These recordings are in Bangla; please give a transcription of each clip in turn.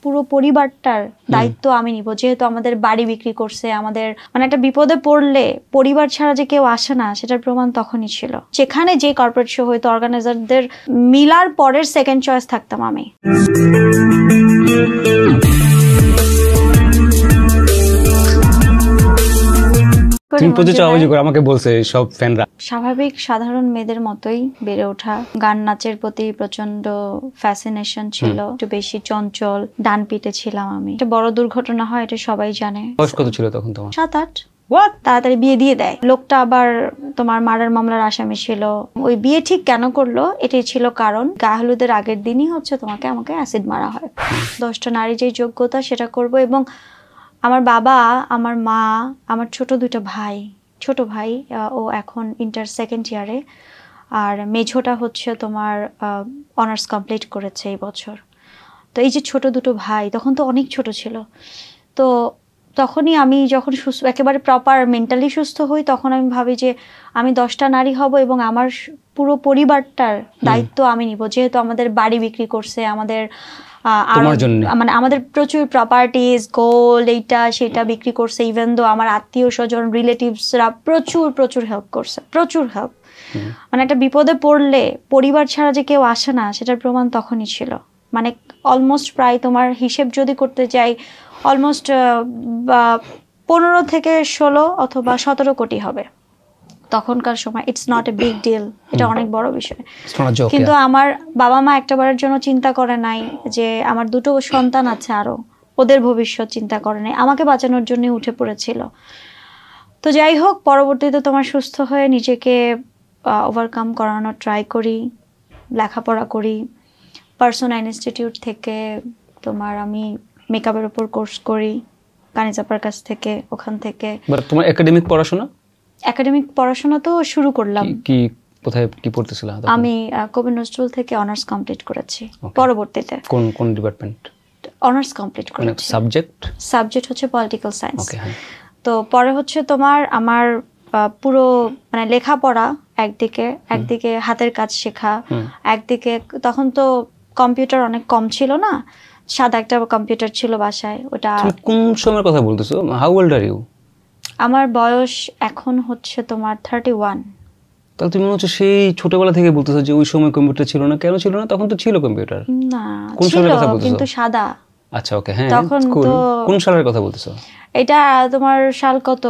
পুরো পরিবারটার দায়িত্ব আমি নিব, যেহেতু আমাদের বাড়ি বিক্রি করছে, আমাদের মানে একটা বিপদে পড়লে পরিবার ছাড়া যে কেউ আসে না সেটার প্রমাণ তখনই ছিল। যেখানে যে কর্পোরেট শো হয়তো অর্গানাইজারদের মিলার পরের সেকেন্ড চয়েস থাকতাম আমি। স্বাভাবিক সাধারণ মেয়েদের মতোই বেড়ে ওঠা, গান নাচের প্রতি প্রচন্ড ফ্যাসিনেশন ছিল, একটু বেশি চঞ্চল, ডান পিটে ছিলাম আমি। একটা বড় দুর্ঘটনা হয়, এটা সবাই জানে। বয়স কত ছিল তখন তোমার? 7-8। তাড়াতাড়ি বিয়ে দিয়ে দেয়। লোকটা আবার তোমার মার্ডার মামলার আসামি ছিল। ওই বিয়ে ঠিক কেন করলো এটাই ছিল কারণ। গায়ে হলুদের আগের দিনই হচ্ছে আমাকে অ্যাসিড মারা হয়। 10টা নারী যে যোগ্যতা সেটা করব। এবং আমার বাবা, আমার মা, আমার ছোট 2টা ভাই, ছোট ভাই ও এখন ইন্টার সেকেন্ড ইয়ারে, আর মেঝোটা হচ্ছে তোমার অনার্স কমপ্লিট করেছে এই বছর। তো এই যে ছোট 2টো ভাই তখন তো অনেক ছোট ছিল। তো তখনই আমি যখন সুস্থ, একেবারে প্রপার মেন্টালি সুস্থ হই, তখন আমি ভাবি যে আমি 10টা নারী হব এবং আমার পুরো পরিবারটার দায়িত্ব আমি নিব, যেহেতু আমাদের বাড়ি বিক্রি করছে, আমাদের মানে আমাদের প্রচুর প্রপার্টিজ, গোল্ড, এইটা সেটা বিক্রি করছে। ইভেন দো আমার আত্মীয় স্বজন, রিলেটিভসরা প্রচুর হেল্প করছে, প্রচুর হেল্প। মানে একটা বিপদে পড়লে পরিবার ছাড়া যে কেউ আসে না সেটার প্রমাণ তখনই ছিল। মানে অলমোস্ট প্রায় তোমার হিসেব যদি করতে যাই, অলমোস্ট 15 থেকে 16 অথবা 17 কোটি হবে তখনকার সময়। It's not a big deal, এটা অনেক বড় বিষয়। কিন্তু আমার বাবা মা একটাবারের জন্য চিন্তা করে নাই যে আমার 2টো সন্তান আছে, আরো ওদের ভবিষ্যৎ চিন্তা করে নাই, আমাকে বাঁচানোর জন্য উঠে পড়েছিল। তো যাই হোক, পরবর্তীতে তোমার সুস্থ হয়ে নিজেকে ওভারকাম করানোর ট্রাই করি, লেখাপড়া করি। পার্সোনা ইনস্টিটিউট থেকে তোমার আমি মেকআপের উপর কোর্স করি কানিজাপার কাছ থেকে। ওখান থেকে তোমার একাডেমিক পড়াশোনা? একাডেমিক পড়াশোনা তো শুরু করলাম। কি কোথায় কি পড়তেছিলা? আমি কবি নজরুল থেকে অনার্স কমপ্লিট করেছি। পরবর্তীতে কোন ডিপার্টমেন্ট? অনার্স কমপ্লিট করেছি। সাবজেক্ট হচ্ছে পলিটিক্যাল সায়েন্স। তো পরে হচ্ছে তোমার আমার পুরো মানে লেখাপড়া একদিকে হাতের কাজ শেখা, একদিকে তখন তো কম্পিউটার অনেক কম ছিল না, সাদা একটা কম্পিউটার ছিল বাসায়। ওটা কোন সময়ের কথা বলতেছো? How old are you? আমার বয়স এখন হচ্ছে তোমার 31। তাহলে তুমি মনে হচ্ছে সেই ছোটবেলা থেকে বলতেছো যে ওই সময় কম্পিউটার ছিল না। কেন ছিল না? তখন তো ছিল কম্পিউটার। না, কোন সালের কথা বলতেছো? কিন্তু সাদা। আচ্ছা, ওকে, হ্যাঁ। তখন তো কোন সালের কথা বলতেছো? এটা তোমার সাল কত,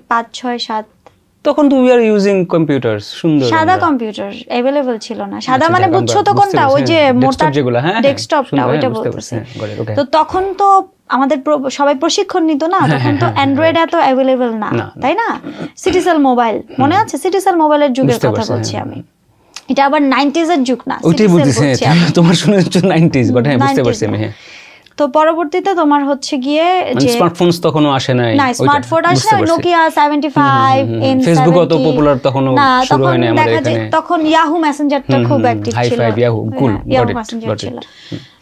5, 6, 7। তখন তো উই আর ইউজিং কম্পিউটারস। সুন্দর সাদা কম্পিউটার अवेलेबल ছিল না। সাদা মানে বুঝছো তো কোনটা? ওই যে মোটা ডেস্কটপটা, ওইটা বলতেছি। তো তখন তো আমাদের সবাই প্রশিক্ষণ নিত না, তখন তো অ্যান্ড্রয়েড এত अवेलेबल না, তাই না? সিটিসেল মোবাইল মনে আছে? সিটিসেল মোবাইলের যুগের কথা বলছি আমি। এটা আবার 90s এর যুগ না, ওইটাই বলতেছি। তোমার শুনে হচ্ছে 90s, বাট হ্যাঁ বুঝতে পারছি আমি। হ্যাঁ। তো পরবর্তীতে তোমার হচ্ছে গিয়ে যে স্মার্টফোনস তখনো আসে নাই। না, স্মার্টফোন আসে না। নোকিয়া 75, ফেসবুক অত পপুলার তখনো শুরু হয় না আমাদের এখানে। তখন ইয়াহু মেসেঞ্জারটা খুব অ্যাক্টিভ ছিল। হাই-ফাই ইয়াহু, কুল, ইয়াহু মেসেঞ্জার ছিল।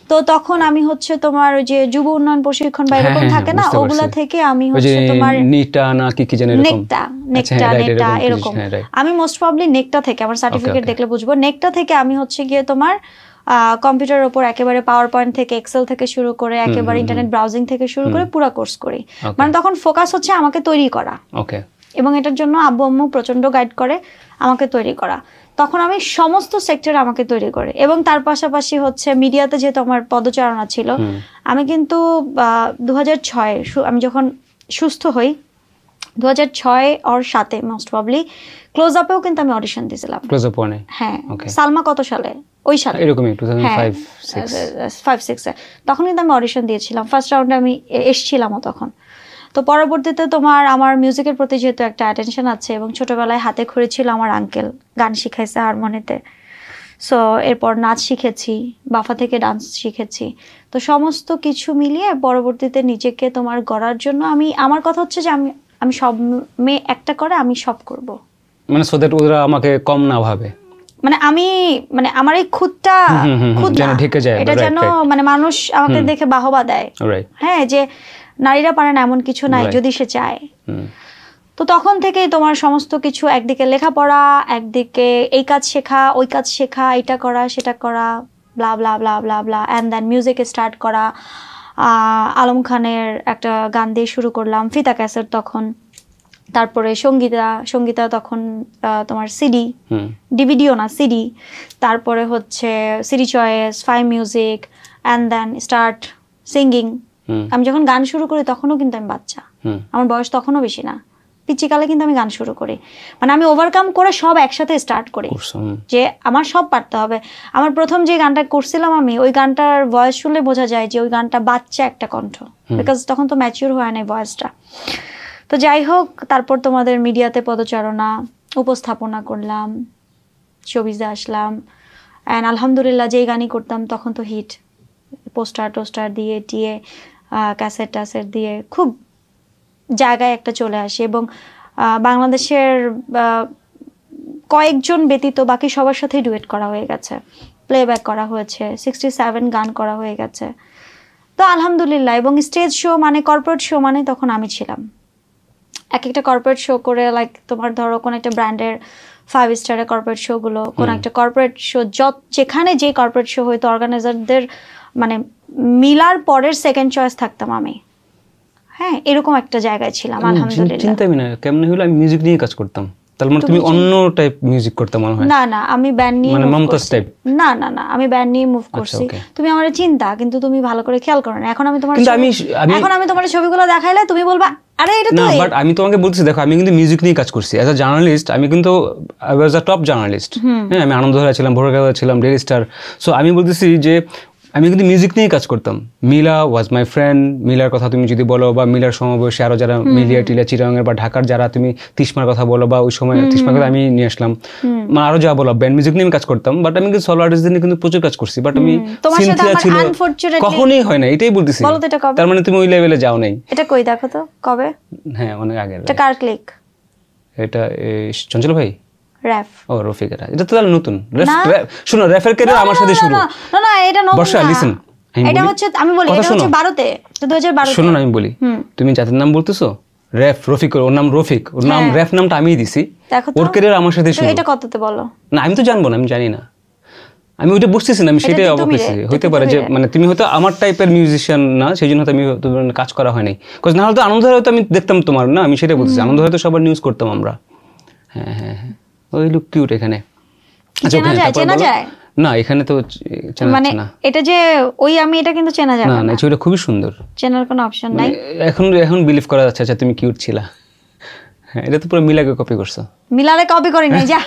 তো তখন আমি হচ্ছে তোমার যে যুব উন্নয়ন প্রশিক্ষণ বা এরকম থাকে না, ওগুলা থেকে আমি হচ্ছে তোমার নিটা না কি জানি এরকম, নেকটা এরকম। আমি মোস্ট প্রবাবলি নেকটা থেকে, আমার সার্টিফিকেট দেখলে বুঝবো, নেকটা থেকে আমি হচ্ছে গিয়ে তোমার কম্পিউটারের উপর একেবারে পাওয়ার পয়েন্ট থেকে, এক্সেল থেকে শুরু করে একেবারে ইন্টারনেট ব্রাউজিং থেকে শুরু করে পুরো কোর্স করি। মানে তখন ফোকাস হচ্ছে আমাকে তৈরি করা, এবং এটার জন্য আব্বু আম্মু প্রচন্ড গাইড করে আমাকে তৈরি করা। তখন আমি সমস্ত সেক্টরে আমাকে তৈরি করে, এবং তার পাশাপাশি হচ্ছে মিডিয়াতে যেহেতু আমার পদচারণা ছিল, আমি কিন্তু 2006 আমি যখন সুস্থ হই, 2006 আর 7 মোস্ট প্রবাবলি ক্লোজ আপেও কিন্তু আমি অডিশন দিয়েছিলাম। ক্লোজ আপ ওয়ানে? হ্যাঁ। সালমা কত সালে? ওই সালে এরকমই 2005-6 তখন কিন্তু আমি অডিশন দিয়েছিলাম। ফার্স্ট রাউন্ডে আমি এসেছিলামও তখন। তো পরবর্তীতে তোমার আমার মিউজিকের প্রতি যেহেতু একটা অ্যাটেনশন আছে, এবং ছোটবেলায় হাতে খড়ি ছিল আমার আঙ্কেল, গান শিখাইছে হারমোনিতে। সো এরপর নাচ শিখেছি, বাফা থেকে ডান্স শিখেছি। তো সমস্ত কিছু মিলিয়ে পরবর্তীতে নিজেকে তোমার গড়ার জন্য আমার কথা হচ্ছে যে আমি সব মেয়ে একটা করে আমি সব করব, মানে সো দ্যাট ওরা আমাকে কম না ভাবে। মানে আমার এই খুদটা যেন ঢেকে যায়, এটা যেন মানে মানুষ আমাকে দেখে বাহবা দেয়। হ্যাঁ, যে নারীরা পারে না এমন কিছু নাই যদি সে চায়। তো তখন থেকেই তোমার সমস্ত কিছু, একদিকে লেখাপড়া, একদিকে এই কাজ শেখা, ওই কাজ শেখা, এটা করা সেটা করা, ব্লা ব্লা ব্লা ব্লা ব্লা, অ্যান্ড দেন মিউজিক স্টার্ট করা। আলম খানের একটা গান দিয়ে শুরু করলাম, ফিতা ক্যাসেট তখন। তারপরে সঙ্গীতা তখন তোমার সিডি, ডিভিডিও না সিডি। তারপরে হচ্ছে CD choice, five music, and then start singing. আমি যখন গান শুরু করি তখনও কিন্তু আমি বাচ্চা, আমার বয়স তখনও বেশি না, পিচিকালে কিন্তু আমি গান শুরু করি। মানে আমি ওভারকাম করে সব একসাথে স্টার্ট করি যে আমার সব পারতে হবে। আমার প্রথম যে গানটা করছিলাম আমি, ওই গানটার ভয়েস শুনলে বোঝা যায় যে ওই গানটা বাচ্চা একটা কণ্ঠ, বিকজ তখন তো ম্যাচিউর হয় না ভয়েসটা। তো যাই হোক, তারপর তোমাদের মিডিয়াতে পদচারণা, উপস্থাপনা করলাম, শোবিজে আসলাম, অ্যান্ড আলহামদুলিল্লাহ যেই গানই করতাম তখন তো হিট, পোস্টার দিয়ে টিয়ে ক্যাসেট ট্যাসেট দিয়ে খুব জায়গায় একটা চলে আসে। এবং বাংলাদেশের কয়েকজন ব্যতীত বাকি সবার সাথেই ডুয়েট করা হয়ে গেছে, প্লেব্যাক করা হয়েছে, 67 গান করা হয়ে গেছে। তো আলহামদুলিল্লাহ। এবং স্টেজ শো মানে কর্পোরেট শো মানে তখন আমি ছিলাম। এক একটা কর্পোরেট শো করে, লাইক তোমার ধরো কোন একটা ব্র্যান্ডের 5 স্টারের কর্পোরেট শো গুলো, কোন একটা কর্পোরেট শো যেখানে যে কর্পোরেট শো হয়তো অর্গানাইজারদের মানে মিলার পরের সেকেন্ড চয়েস থাকতাম আমি। হ্যাঁ, এরকম একটা জায়গায় ছিলাম আলহামদুলিল্লাহ। চিন্তাই না কেমনে হলো, আমি মিউজিক নিয়ে কাজ করতাম। তাহলে মানে তুমি অন্য টাইপ মিউজিক করতে মনে হয়? না না, আমি ব্যান্ড নিয়ে মানে মমতাজ টাইপ? না না না, আমি ব্যান্ড নিয়ে মুভ করছি। তুমি আমার চিন্তা, কিন্তু তুমি ভালো করে খেয়াল করো না। এখন আমি তোমার ছবিগুলো দেখাইলে তুমি বলবা আরে এটা তো। না, বাট আমি তোমাকে বলতেছি, দেখো আমি কিন্তু মিউজিক নিয়ে কাজ করছি অ্যাজ আ জার্নালিস্ট। আমি কিন্তু I was a top journalist. হ্যাঁ, আমি আনন্দধারা ছিলাম, ভোরকালে ছিলাম, ডেইলি স্টার। সো আমি বলতেছি যে আমি কিন্তু মিউজিক নিয়ে কাজ করতাম। মিলা ওয়াজ মাই ফ্রেন্ড। মিলার কথা তুমি যদি বলো, বা মিলার সমাবেশে আরো যারা মিলিয়া টিলা চিরাঙের বা ঢাকার যারা, তুমি তিস্মার কথা বলো, বা ওই সময় তিস্মার কথা আমি নিয়ে আসলাম, আরো যা বলো, ব্যান্ড মিউজিক নিয়ে আমি কাজ করতাম। বাট আমি কিন্তু সোলো আর্টিস্টদের নিয়ে কিন্তু প্রচুর কাজ করছি। বাট আমি সিনথিয়া ছিল, কখনোই হয় না, এটাই বলতেছি। তার মানে তুমি ওই লেভেলে যাও নাই। এটা কই দেখো তো কবে? হ্যাঁ, অনেক আগে। এটা কার ক্লিক? এটা চঞ্চল ভাই, র্যাফ। ও রফিকেরা, এটা তো তাহলে নতুন। শোনো, র্যাফের ক্যারিয়ার আমার সাথে শুরু। না না, এটা নতুন। বর্ষা লিসেন, এটা হচ্ছে আমি বলি, এটা হচ্ছে 12 তে, 2012 তে। শোনো না, আমি বলি, তুমি যাদের নাম বলতেছো র্যাফ, রফিক, ওর নাম রফিক, ওর নাম র্যাফ, নামটা আমিই দিছি। ওর ক্যারিয়ার আমার সাথে শুরু। এটা কততে বলো? না, আমি তো জানবো না, আমি জানি না, আমি ওইটা বুঝতেছি না, আমি সেটাই অবাক হয়েছি। হইতে পারে যে মানে তুমি হয়তো আমার টাইপের মিউজিশিয়ান না, সেই জন্য হয়তো আমি কাজ করা হয়নি। বিকজ না হলে তো আনন্দধারা হয়তো আমি দেখতাম তোমার, না আমি সেটাই বলতেছি, আনন্দধারা তো সবার নিউজ করতাম আমরা। হ্যাঁ হ্যাঁ হ্যাঁ, ওই লুক কিউট এখানে। চেনা যায় না, এখানে তো চেনা মানে না। এটা যে ওই আমি, এটা কিন্তু চেনা যায় না। না, ছবিটা খুবই সুন্দর, চেনার কোনো অপশন নাই। এখন বিলিভ করা যাচ্ছে। আচ্ছা, তুমি কিউট ছিলা। হ্যাঁ, এটা তো পুরো মিলাকে কপি করছো। মিলারে কপি করি নাই, যা।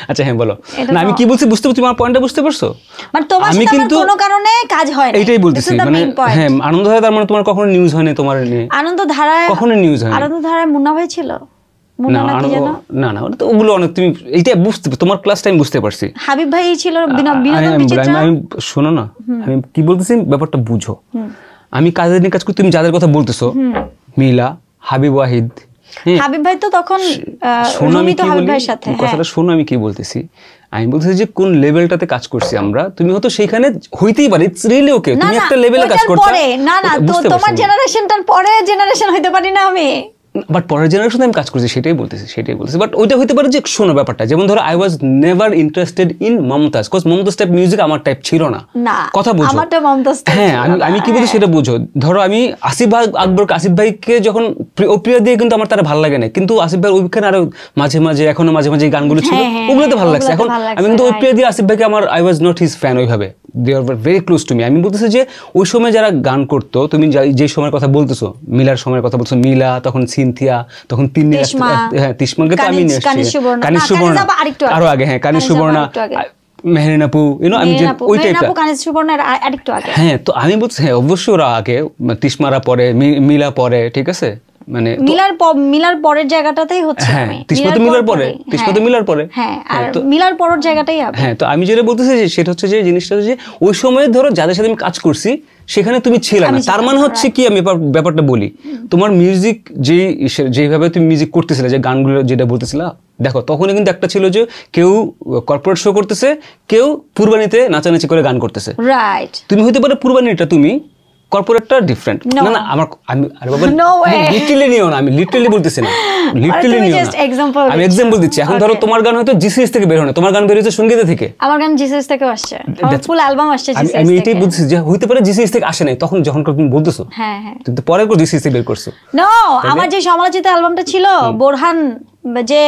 আচ্ছা হ্যাঁ, বলো না, আমি কি বলছি বুঝতে পারছি, তোমার পয়েন্টটা বুঝতে পারছো? মানে তোমার সাথে আমার কোনো কারণে কাজ হয় না, এইটাই বলতেছি। মানে হ্যাঁ, আনন্দধারা তার মানে তোমার কখনো নিউজ হয় না তোমার নিয়ে? আনন্দধারায় কখনো নিউজ হয় না। আনন্দধারায় মুন্না ভাই ছিল। না না, ওগুলো অনেক, তুমি এইটা বুঝতে, তোমার ক্লাস টাইম বুঝতে পারছি। হাবিব ভাই ছিল, বিনোদন বিচিত্রা। আমি শোনো না, আমি কি বলতেছি ব্যাপারটা বুঝো। আমি কাজের নিয়ে কাজ করি, তুমি যাদের কথা বলতেছো, মিলা, হাবিব ওয়াহিদ। হাবিব ভাই তো তখন কথাটা শোনো, আমি কি বলতেছি। আমি বলতেছি যে কোন লেভেলটাতে কাজ করছি আমরা, তুমি হয়তো সেখানে হইতেই পারে, ইটস রিয়েলি ওকে, তুমি একটা লেভেলে কাজ করতে। না না, তোমার জেনারেশনটার পরে জেনারেশন হইতে পারি না আমি, বাট পরের জেনারেশনে আমি কাজ করছি, সেটাই বলতেছি। বাট ওইটা হইতে পারে যে, শোনো ব্যাপারটা, যেমন ধরো I was never interested in Momtaz, because Momtaz type music আমার টাইপ ছিল না। কথা বুঝো। হ্যাঁ, আমি কি বলছি সেটা বুঝো। ধরো আমি আসিফ ভাইকে যখন প্রিয় দিয়ে, কিন্তু আমার তারা ভালো লাগে না, কিন্তু আসিফ ভাই ওইখানে আরো মাঝে মাঝে, এখনো মাঝে মাঝে গানগুলো ছিল, ওগুলোতে ভালো লাগছে। এখন আমি কিন্তু ওই প্রিয় দিয়ে আসিফ ভাইকে আমার, I was not his fan ওইভাবে। They are very close to me. আমি বলতেছি যে ওই সময় যারা গান করতো, তুমি যে সময়ের কথা বলতেছো, মিলার সময়ের কথা বলছো, মিলা, তখন সিনথিয়া, তখন হ্যাঁ তিস্মাকে তো আমি নিয়ে আসছি, কানিজ সুবর্ণা আরো আগে, হ্যাঁ কানিজ সুবর্ণা, মেহরিন আপু, আমি যে ওই টাইপটা, হ্যাঁ। তো আমি বলছি হ্যাঁ অবশ্যই ওরা আগে, তিস্মারা পরে, মিলা পরে, ঠিক আছে। মানে মিলার পরের জায়গাটাতেই হচ্ছে, হ্যাঁ তিস্মা তো মিলার পরে, হ্যাঁ, আর মিলার পরের জায়গাটাই হবে। হ্যাঁ, তো আমি যেটা বলতেছি যে সেটা হচ্ছে যে জিনিসটা যে ওই সময় ধরো যাদের সাথে আমি কাজ করছি সেখানে তুমি ছিলে না, তার মানে হচ্ছে কি, আমি ব্যাপারটা বলি, তোমার মিউজিক যেইভাবে তুমি মিউজিক করতেছিলে, যে গানগুলো যেটা বলতেছিলা, দেখো তখনই কিন্তু একটা ছিল যে কেউ কর্পোরেট শো করতেছে, কেউ পূর্বাণীতে নাচানাচি করে গান করতেছে। রাইট, তুমি হইতে পারে পূর্বাণীটা তুমি কর্পোরেটটা ডিফারেন্ট। না না আমি আরে বাবা লিটারালি নিও না, আমি লিটারালি বলতেছি না, লিটারালি নিও না, আমি এক্সাম্পল দিচ্ছি। এখন ধরো তোমার গান হয়তো জিসিএস থেকে বের হয় না, তোমার গান বের হয়েছে সঙ্গীতে থেকে, আমার গান জিসিএস থেকে আসছে, আমার ফুল অ্যালবাম আসছে জিসিএস থেকে। আমি এটাই বলছি যে হইতে পারে জিসিএস থেকে আসে নাই, তখন যখন তুমি বলতেছো হ্যাঁ হ্যাঁ তুমি তো পরে করে জিসিএস থেকে বের করছো। নো, আমার যে সমালোচিত অ্যালবামটা ছিল বোরহান যে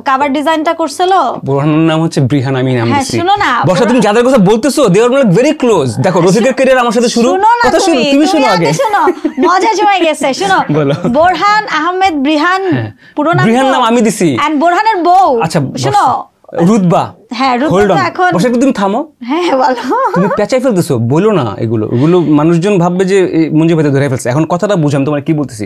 কভার ডিজাইনটা করছিল, বোরহানের নাম হচ্ছে ব্রিহান, আমি নাম দিছি। শুনো না বর্ষা, তুমি যাদের কথা বলতেছো দে আর লাইক ভেরি ক্লোজ। দেখো রফিকের ক্যারিয়ার আমার সাথে শুরু, কথা শুনো, তুমি শুনো আগে, শুনো মজা জমে গেছে। শুনো, বোরহান আহমেদ ব্রিহান, পুরো নাম ব্রিহান নাম আমি দিছি, এন্ড বোরহানের বউ। আচ্ছা শুনো, রুতবা। হ্যাঁ রুতবা এখন বর্ষা তুমি থামো, হ্যাঁ বলো, তুমি পেঁচাই ফেলতেছো, বলো না এগুলো, এগুলো মানুষজন ভাববে যে মঞ্জু ভাইতে ধরে ফেলছে। এখন কথাটা বুঝাম তোমার কি বলতেছি।